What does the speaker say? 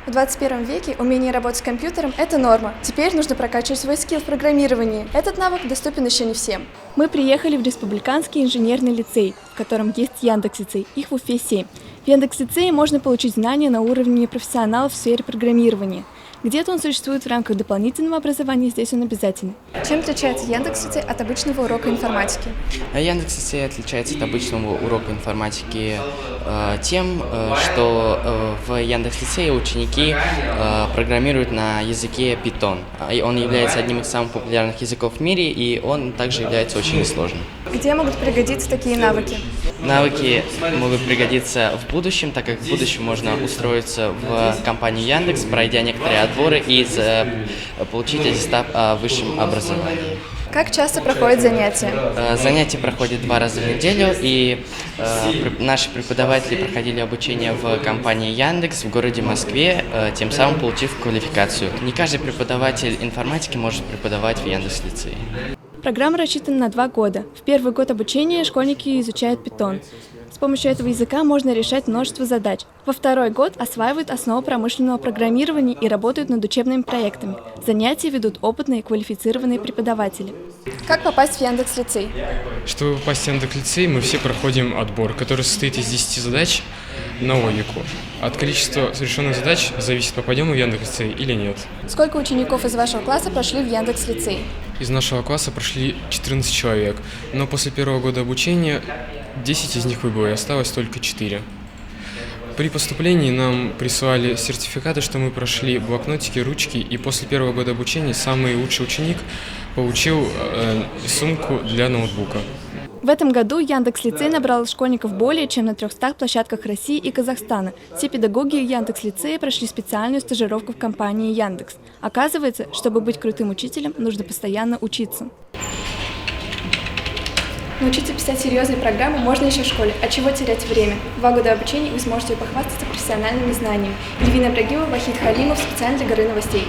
В 21 веке умение работать с компьютером – это норма. Теперь нужно прокачивать свой скилл в программировании. Этот навык доступен еще не всем. Мы приехали в Республиканский инженерный лицей, в котором есть Яндекс.Лицей, их в Уфе 7. В Яндекс.Лицее можно получить знания на уровне профессионалов в сфере программирования. Где-то он существует в рамках дополнительного образования, здесь он обязательный. Чем отличается Яндекс.Лицей от обычного урока информатики? Яндекс.Лицей отличается от обычного урока информатики тем, что в Яндекс.Лицее ученики программируют на языке Python. Он является одним из самых популярных языков в мире, и он также является очень сложным. Где могут пригодиться такие навыки? Навыки могут пригодиться в будущем, так как в будущем можно устроиться в компанию Яндекс, пройдя некоторые отборы и получить аттестат о высшем образовании. Как часто проходят занятия? Занятия проходят 2 раза в неделю, и наши преподаватели проходили обучение в компании Яндекс в городе Москве, тем самым получив квалификацию. Не каждый преподаватель информатики может преподавать в Яндекс.Лицее. Программа рассчитана на 2 года. В первый год обучения школьники изучают Python. С помощью этого языка можно решать множество задач. Во второй год осваивают основы промышленного программирования и работают над учебными проектами. Занятия ведут опытные и квалифицированные преподаватели. Как попасть в Яндекс.Лицей? Чтобы попасть в Яндекс.Лицей, мы все проходим отбор, который состоит из 10 задач на логику. От количества совершенных задач зависит, попадем мы в Яндекс.Лицей или нет. Сколько учеников из вашего класса прошли в Яндекс.Лицей? Из нашего класса прошли 14 человек, но после первого года обучения 10 из них выбыло, и осталось только 4. При поступлении нам присылали сертификаты, что мы прошли блокнотики, ручки, и после первого года обучения самый лучший ученик получил сумку для ноутбука. В этом году Яндекс.Лицей набрал школьников более чем на 300 площадках России и Казахстана. Все педагоги Яндекс.Лицея прошли специальную стажировку в компании Яндекс. Оказывается, чтобы быть крутым учителем, нужно постоянно учиться. Научиться писать серьезные программы можно еще в школе, а чего терять время? 2 года обучения вы сможете похвастаться профессиональными знаниями. Эльвина Брагилова, Вахид Халимов, специально для Горы новостей.